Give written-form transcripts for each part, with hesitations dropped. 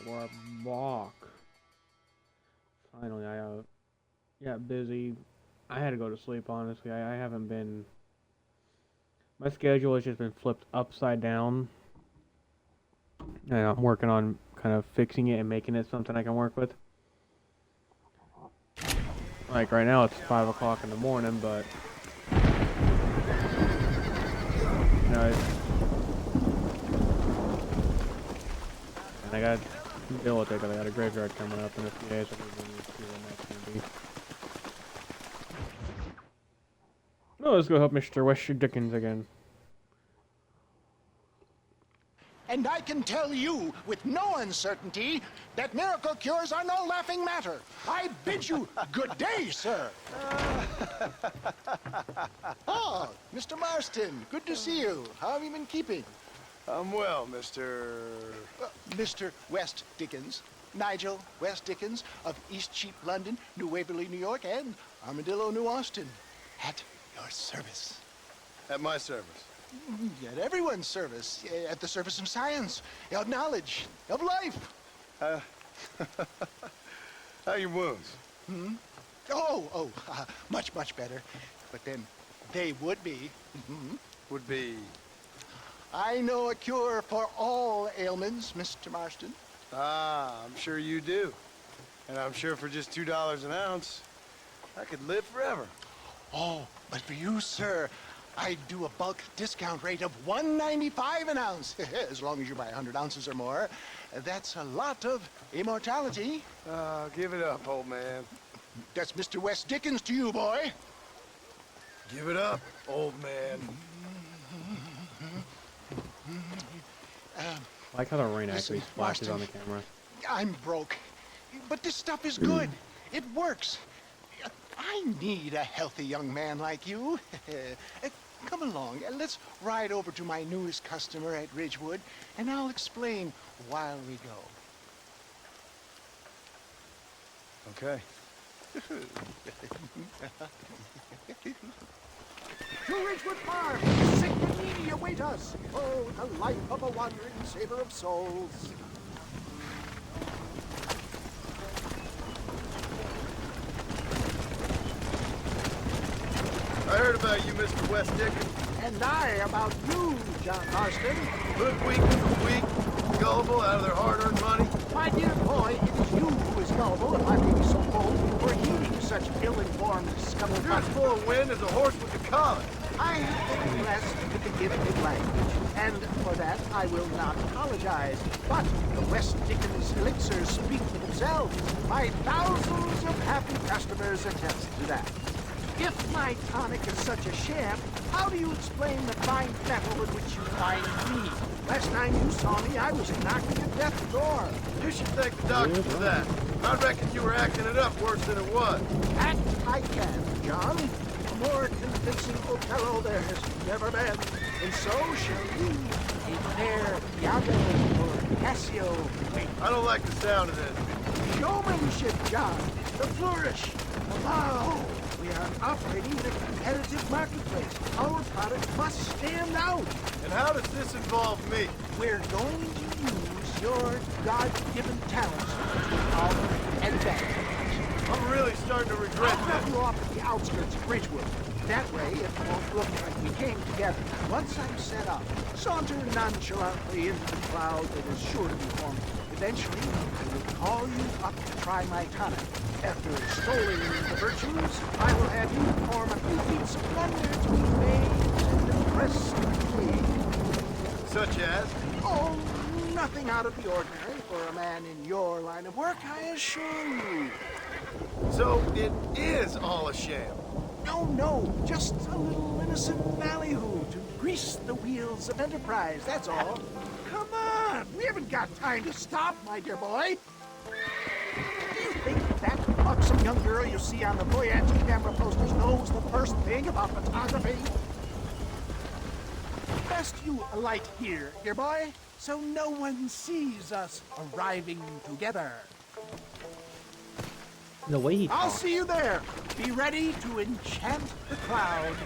Alright, we're back. Finally, I got busy. I had to go to sleep, honestly. I haven't been... My schedule has just been flipped upside down. And I'm working on kind of fixing it and making it something I can work with. Like, right now it's 5 o'clock in the morning, but... You know, and I got to deal with it because I got a graveyard coming up in a few days. I can see when that's going to be. No, let's go help Mr. Wester Dickens again. And I can tell you with no uncertainty that miracle cures are no laughing matter. I bid you good day, sir. Oh, Mr. Marston, good to see you. How have you been keeping? I'm well, Mr. Mr. West Dickens. Nigel West Dickens of Eastcheap, London, New Waverly, New York, and Armadillo, New Austin. At your service. At my service. At everyone's service. At the service of science, of knowledge, of life. How are your wounds? Much, much better. But then they would be. Would be... I know a cure for all ailments, Mr. Marston. Ah, I'm sure you do. And I'm sure for just $2 an ounce, I could live forever. Oh, but for you, sir, I do a bulk discount rate of $1.95 an ounce, as long as you buy 100 ounces or more. That's a lot of immortality. Give it up, old man. That's Mr. West Dickens to you, boy. Give it up, old man. I like how the rain actually splashes on the camera. I'm broke, but this stuff is good. It works. I need a healthy young man like you. Come along, let's ride over to my newest customer at Ridgewood, and I'll explain while we go. Okay. To Ridgewood Farm, sick and needy await us. Oh, the life of a wandering saver of souls. I heard about you, Mr. West Dickens. And I about you, John Marston. Hoodwinked the weak, gullible out of their hard-earned money. My dear boy, it is you who is gullible, if I may be so bold, for heeding such ill-informed scuttlebutt. You're as full of wind as a horse with the collar. I have been blessed with the gift of language, and for that I will not apologize. But the West Dickens elixirs speak for themselves. My thousands of happy customers attest to that. If my tonic is such a sham, how do you explain the fine metal in which you find me? Last time you saw me, I was knocking at death's door. You should thank the doctor for that. I reckon you were acting it up worse than it was. Act I can, John. A more convincing Othello there has never been. And so shall you, a fair Iago or Cassio. I don't like the sound of this. Showmanship, John. The flourish. The wow. We are operating in a competitive marketplace. Our product must stand out. And how does this involve me? We're going to use your God-given talents to our advantage. I'm really starting to regret I'll drop this. you off at the outskirts of Ridgewood. That way, it won't look like we came together. Once I'm set up, saunter nonchalantly into the crowd that is sure to be forming. Eventually, I will call you up to try my tonic. After extolling the virtues, I will have you perform a few feats of wonder to be made to impress the king. Such as? Oh, nothing out of the ordinary for a man in your line of work, I assure you. So it is all a sham. No, just a little innocent ballyhoo to grease the wheels of enterprise, that's all. Come on, we haven't got time to stop, my dear boy. Do you think that buxom young girl you see on the voyage camera posters knows the first thing about photography? Best you alight here, dear boy, so no one sees us arriving together. The way he I'll talks. see you there. Be ready to enchant the crowd.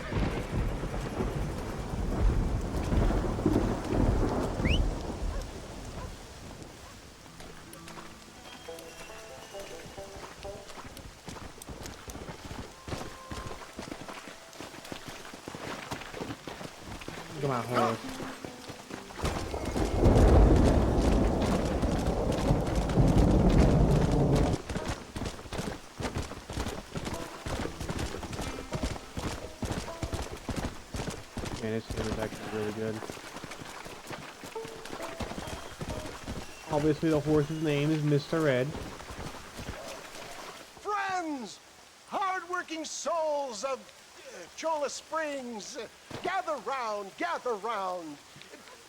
my horse. Man, this game is actually really good. Obviously, the horse's name is Mr. Ed. Friends! Hard-working souls of Chola Springs, gather round, gather round.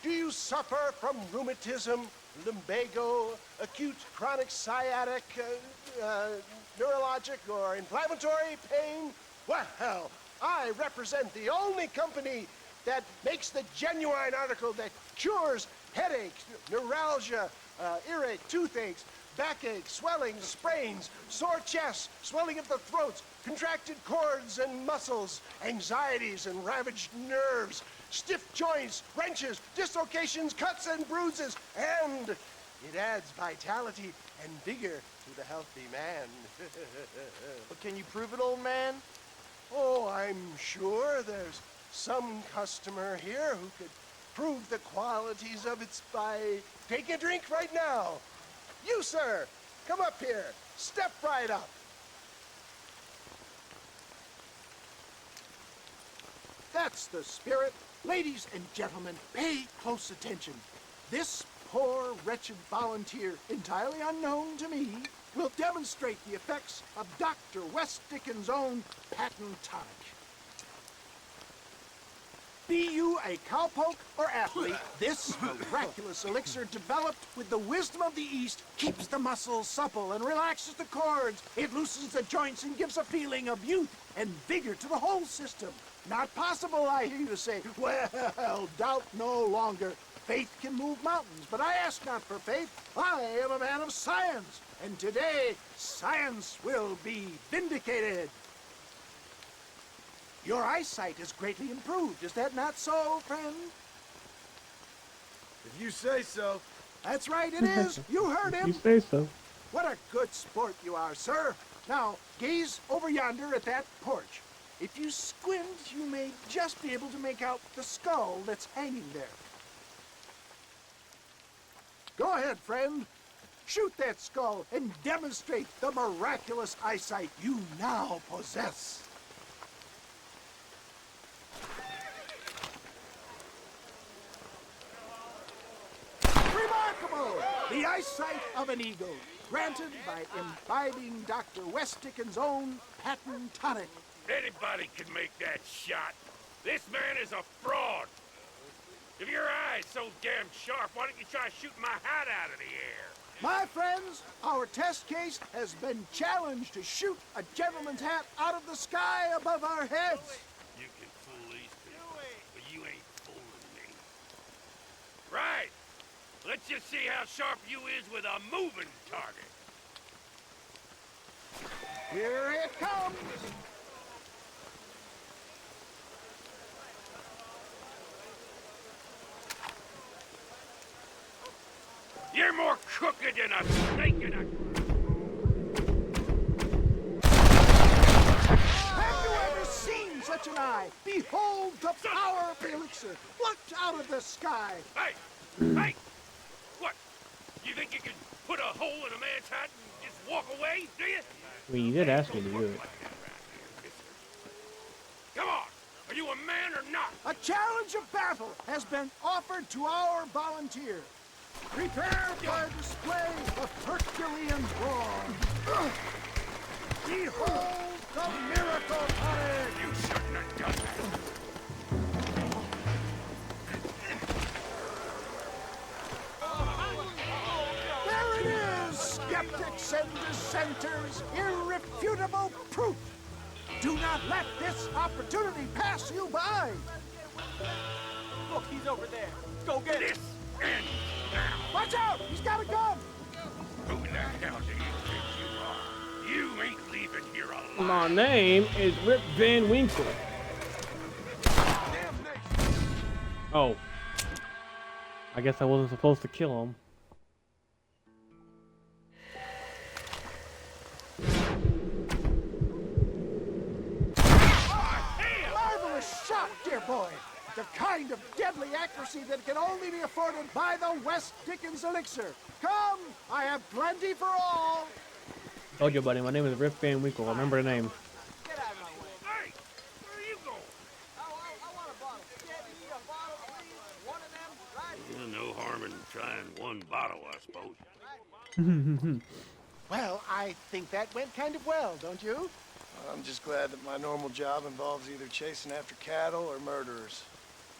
Do you suffer from rheumatism, lumbago, acute chronic sciatic, neurologic or inflammatory pain? Well, I represent the only company that makes the genuine article that cures headaches, neuralgia, earache, toothaches, backache, swelling, sprains, sore chests, swelling of the throats, contracted cords and muscles, anxieties and ravaged nerves, stiff joints, wrenches, dislocations, cuts and bruises, and it adds vitality and vigor to the healthy man. But can you prove it, old man? Oh, I'm sure there's some customer here who could prove the qualities of it by taking a drink right now. You, sir, come up here. Step right up. That's the spirit. Ladies and gentlemen, pay close attention. This poor, wretched volunteer, entirely unknown to me, will demonstrate the effects of Dr. West Dickens' own patent tonic. Be you a cowpoke or athlete, this miraculous elixir developed with the wisdom of the East keeps the muscles supple and relaxes the cords. It loosens the joints and gives a feeling of youth and vigor to the whole system. Not possible, I hear you say. Well, doubt no longer. Faith can move mountains, but I ask not for faith. I am a man of science, and today science will be vindicated. Your eyesight is greatly improved. Is that not so, friend? If you say so. That's right, it is. You heard him. You say so. What a good sport you are, sir. Now, gaze over yonder at that porch. If you squint, you may just be able to make out the skull that's hanging there. Go ahead, friend. Shoot that skull and demonstrate the miraculous eyesight you now possess. Remarkable! The eyesight of an eagle, granted by imbibing Dr. West Dickens' own patent tonic. Anybody can make that shot. This man is a fraud. If your eye's so damn sharp, why don't you try shooting my hat out of the air? My friends, our test case has been challenged to shoot a gentleman's hat out of the sky above our heads. You can fool these people, but you ain't fooling me. Right. Let's just see how sharp you is with a moving target. Here it comes. You're more crooked than a snake in a... Have you ever seen such an eye? Behold the power of the elixir, plucked out of the sky. Hey! Hey! What? You think you can put a hole in a man's hat and just walk away, do you? I mean, you did ask me to do it. Come on! Are you a man or not? A challenge of battle has been offered to our volunteer. Prepare for a display of Herculean brawn. Behold the miracle tonic! You shouldn't have done that. There it is, skeptics and dissenters, irrefutable proof. Do not let this opportunity pass you by. Look, he's over there. Go get him. This ends now. Watch out, he's got a gun. Who the hell do you think you are? You ain't leaving here alive. My name is Rip Van Winkle. Oh. I guess I wasn't supposed to kill him. Marvelous shot, dear boy. The kind of deadly accuracy that can only be afforded by the West Dickens elixir. Come, I have plenty for all. Told you, buddy. My name is Rip Van Winkle. Remember the name. Get out of my way. Hey, where are you going? I want a bottle. Yeah, you need a bottle, please. One of them, right? No harm in trying one bottle, I suppose. Well, I think that went kind of well, don't you? I'm just glad that my normal job involves either chasing after cattle or murderers.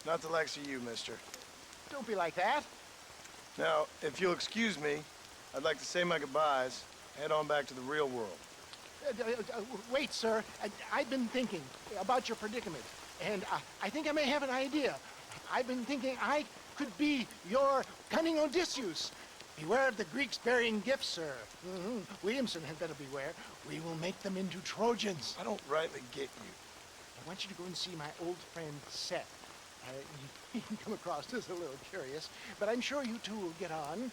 Not the likes of you, mister. Don't be like that. Now, if you'll excuse me, I'd like to say my goodbyes, head on back to the real world. Wait, sir. I've been thinking about your predicament, and I think I may have an idea. I've been thinking I could be your cunning Odysseus. Beware of the Greeks burying gifts, sir. Williamson had better beware. We will make them into Trojans. I don't rightly get you. I want you to go and see my old friend Seth. He can come across as a little curious, but I'm sure you two will get on.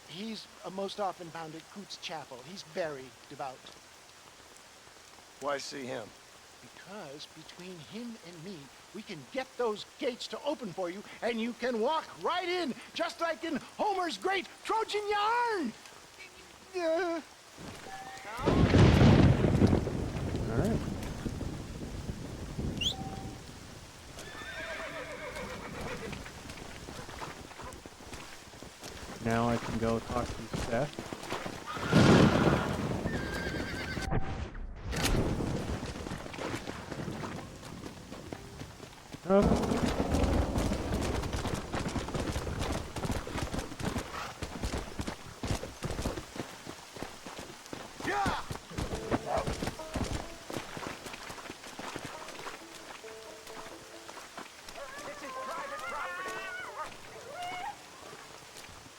He's most often found at Coots Chapel. He's very devout. Why see him? Because between him and me, we can get those gates to open for you, and you can walk right in, just like in Homer's great Trojan yarn! Alright. Now I can go talk to Seth. Oh.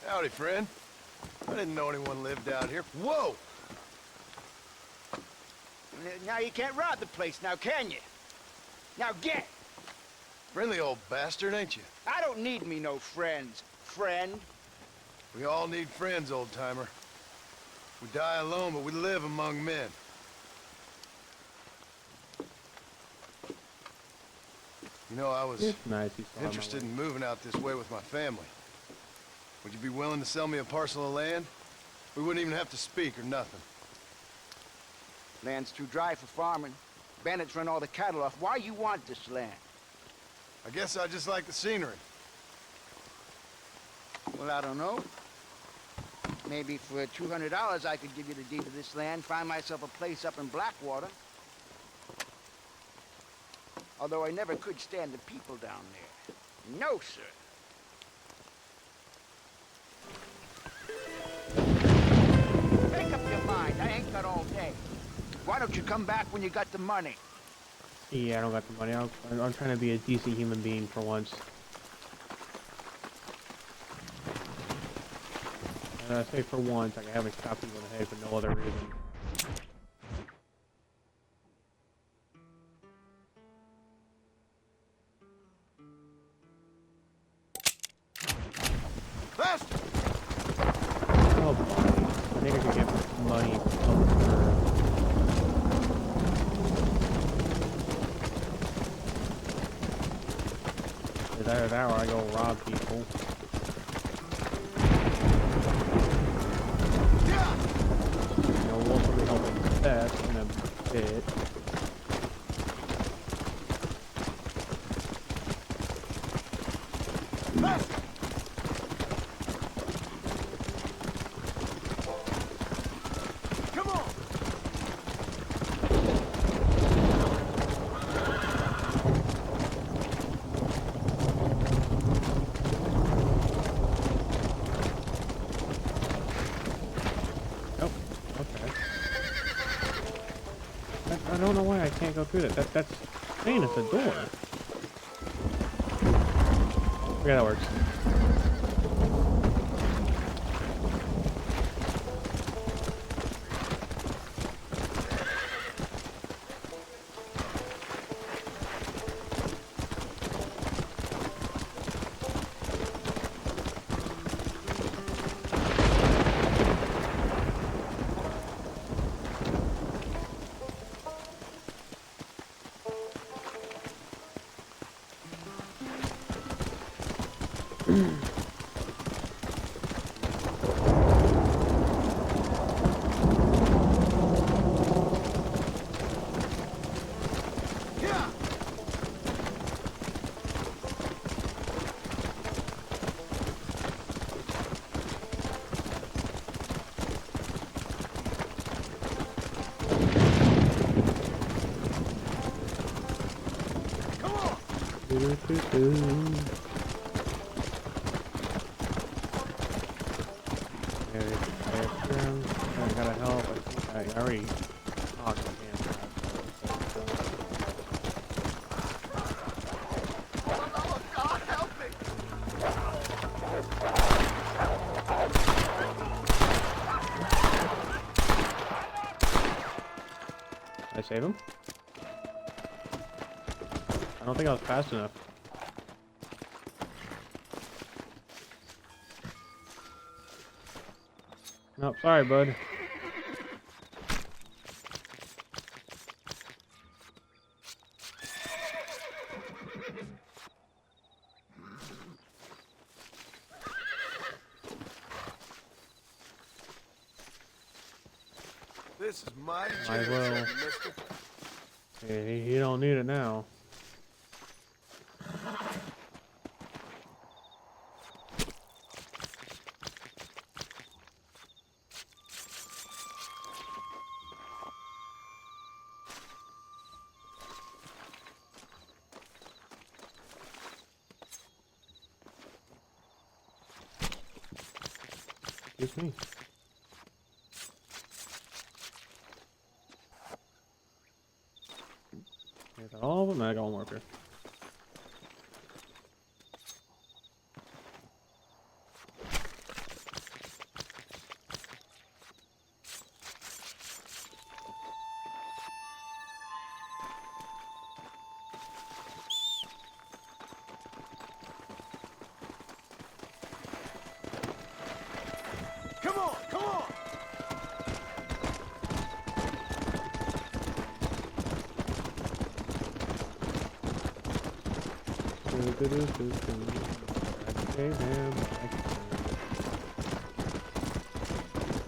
Howdy, friend. I didn't know anyone lived out here. Whoa! Now you can't rob the place, now can you? Now get! Friendly old bastard, ain't you? I don't need me no friends, friend. We all need friends, old-timer. We die alone, but we live among men. You know, I was It's nice he's on my interested way. in moving out this way with my family. Would you be willing to sell me a parcel of land? We wouldn't even have to speak or nothing. Land's too dry for farming. Bandits run all the cattle off. Why you want this land? I guess I just like the scenery. Well, I don't know. Maybe for $200 I could give you the deed of this land, find myself a place up in Blackwater. Although I never could stand the people down there. No, sir. Make up your mind. I ain't got all day. Why don't you come back when you got the money? Yeah, I don't got the money. I'm trying to be a decent human being for once. And I say for once, like I haven't shot people in the head for no other reason. Faster! Oh boy, I think I could get money from her. Either that or I go rob people. You know, we'll probably help with that in a bit. Faster! Come on! Oh, okay. I don't know why I can't go through that. That's saying it's a door. Yeah, that works. I gotta help. I think I already talked to him. Oh, God, help me! Did I save him? I don't think I was fast enough. Nope, sorry, bud. This is my Might as generator, well. mister. Yeah, he don't need it now. Excuse me. Is that all of them? I got one more up here. Come on, come on!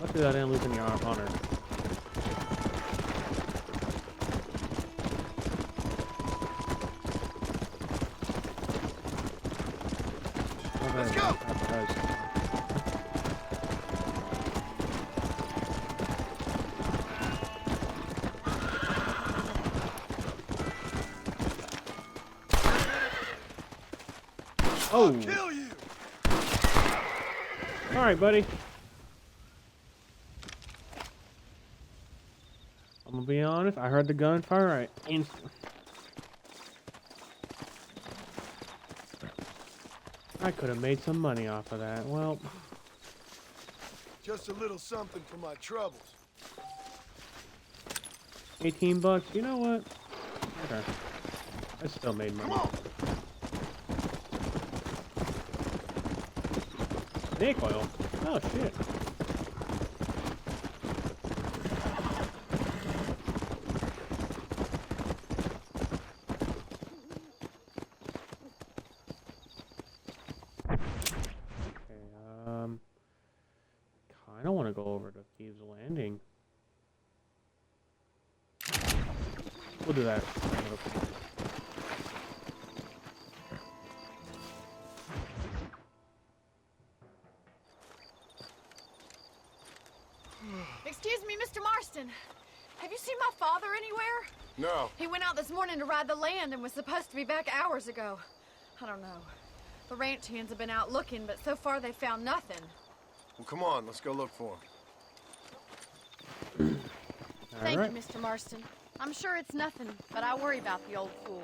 Luckily I didn't lose any honor. Let's go! Oh! Kill you! Alright, buddy. I'm gonna be honest, I heard the gunfire, I could have made some money off of that. Well, Just a little something for my troubles. 18 bucks, you know what? Okay. I still made money. Come on! Snake oil? Oh, shit. I don't want to go over to Thieves Landing. We'll do that. Excuse me, Mr. Marston. Have you seen my father anywhere? No. He went out this morning to ride the land and was supposed to be back hours ago. I don't know. The ranch hands have been out looking, but so far they found nothing. Well, come on, let's go look for him. Thank Alright. you, Mr. Marston. I'm sure it's nothing, but I worry about the old fool.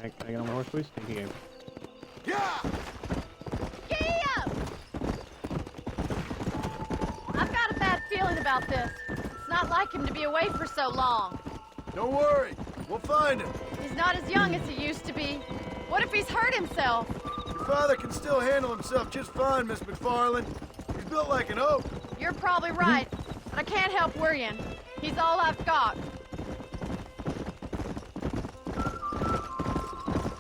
Can I get on my horse, please? Thank you. Yeah! Gee-up! I've got a bad feeling about this. It's not like him to be away for so long. Don't worry, we'll find him. He's not as young as he used to be. What if he's hurt himself? Your father can still handle himself just fine, Miss McFarland. He's built like an oak. You're probably right, but I can't help worrying. He's all I've got.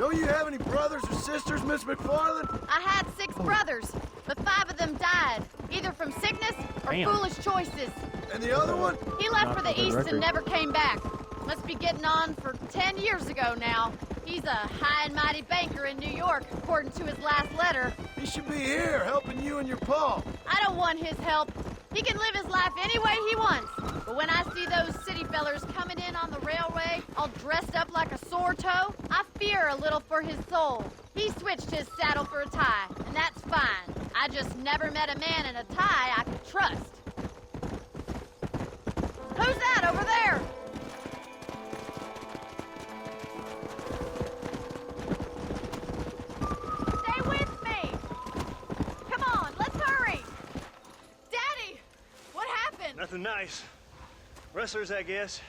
Don't you have any brothers or sisters, Miss McFarland? I had 6 brothers, but 5 of them died, either from sickness or Damn. foolish choices. And the other one? He left Not for the a good east record. and never came back. Must be getting on for 10 years ago now. He's a high and mighty banker in New York, according to his last letter. He should be here, helping you and your pa. I don't want his help. He can live his life any way he wants. But when I see those city fellers coming in on the railway, all dressed up like a sore toe, I fear a little for his soul. He switched his saddle for a tie, and that's fine. I just never met a man in a tie I could trust. Who's that over there? Stay with me! Come on, let's hurry! Daddy! What happened? Nothing nice. Rustlers, I guess.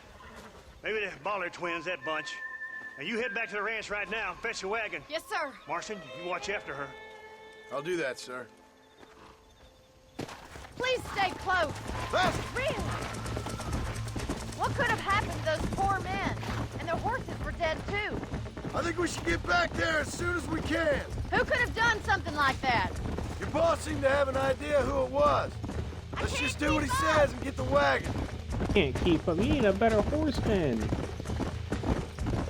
Maybe the Baller twins, that bunch. Now you head back to the ranch right now and fetch a wagon. Yes, sir. Marston, you watch after her. I'll do that, sir. Please stay close. Fast! Really? What could have happened to those poor men? And their horses were dead, too. I think we should get back there as soon as we can. Who could have done something like that? Your boss seemed to have an idea who it was. Let's just do what he says and get the wagon. Can't keep up. You need a better horseman.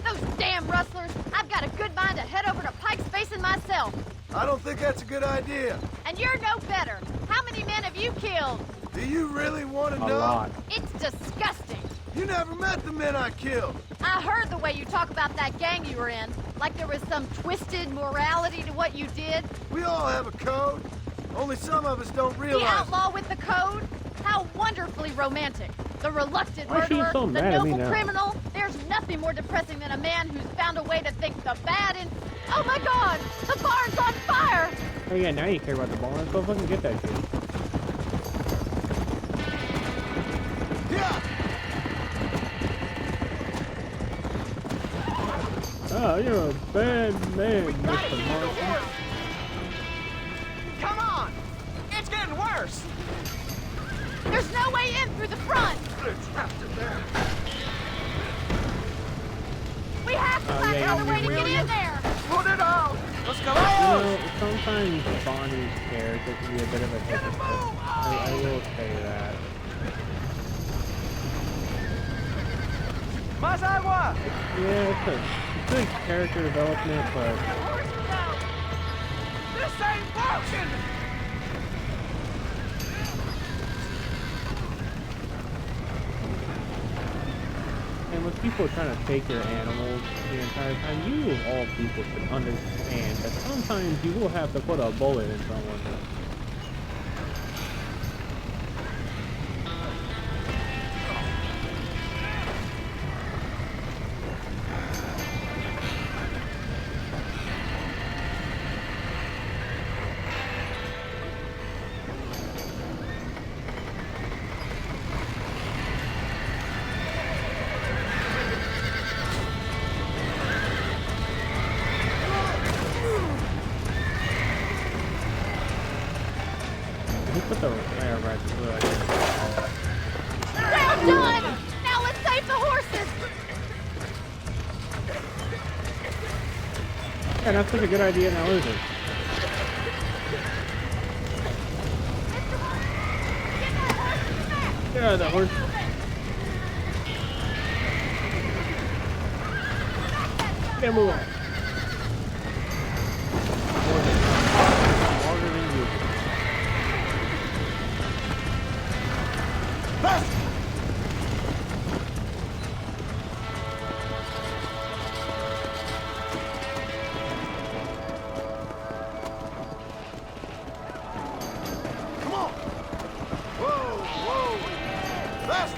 Those damn rustlers! I've got a good mind to head over to Pike's Basin myself. I don't think that's a good idea. And you're no better. How many men have you killed? Do you really want to A know? lot. It's disgusting. You never met the men I killed. I heard the way you talk about that gang you were in, like there was some twisted morality to what you did. We all have a code. Only some of us don't realize The it. outlaw with the code? How wonderfully romantic. The reluctant Why is she murderer, so the mad at me noble now? criminal. There's nothing more depressing than a man who's found a way to think the bad in... Oh my God! The barn's on fire! Oh yeah, now you care about the ball. Let's go fucking get that shit. Yeah. Oh, you're a bad man, Mr. Marston. Come on! It's getting worse! There's no way in through the front! It's after there. We have to find yeah, another way to get in there! Put it out! Let's go! You know, sometimes Bonnie's character can be a bit of a hypocrite. I will say that. Mazawa! Yeah, it's a good character development, but This ain't working! and with people trying to take your animals the entire time, you of all people should understand that sometimes you will have to put a bullet in someone. He put the air right through it. They're done! Now let's save the horses! Yeah, that's such a good idea now, is it? Yeah, the horse. Yeah, move on. Longer than usual. Come on. Whoa, whoa. Fast.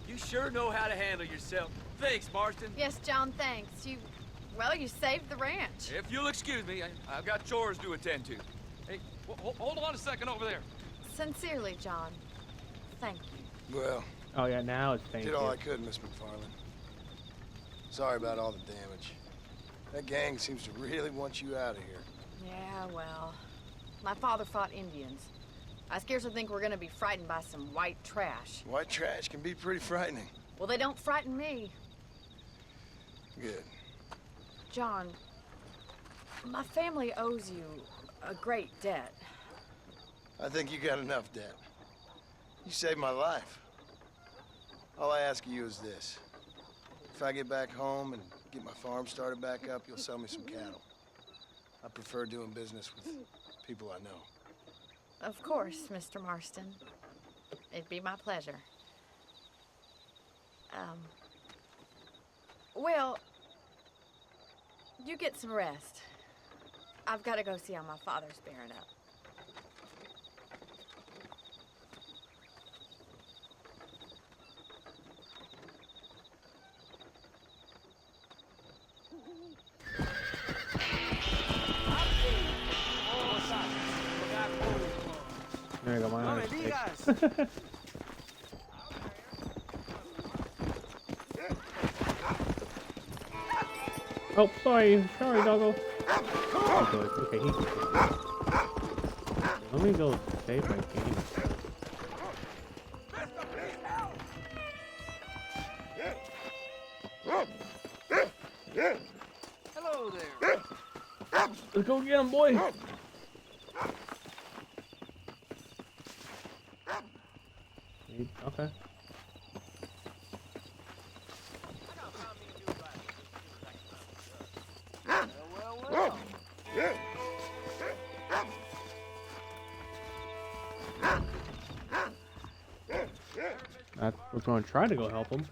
You sure know how to handle yourself. Thanks, Marston. Yes, John, thanks. Well, you saved the ranch. If you'll excuse me, I've got chores to attend to. Hey, hold on a second over there. Sincerely, John. Thank you. Well, Oh yeah, now it's thank did you. all I could, Miss McFarland. Sorry about all the damage. That gang seems to really want you out of here. Yeah, well, My father fought Indians. I scarcely think we're gonna be frightened by some white trash. White trash can be pretty frightening. Well, they don't frighten me. Good. John, my family owes you a great debt. I think you got enough debt. You saved my life. All I ask of you is this. If I get back home and get my farm started back up, you'll sell me some cattle. I prefer doing business with people I know. Of course, Mr. Marston. It'd be my pleasure. Well, you get some rest. I've got to go see how my father's bearing up. There you go, my honest steak. Oh, sorry, doggo. Okay, he's good. Let me go save my game. Hello there. Let's go get him, boy. Okay. Well. I was going to try to go help him.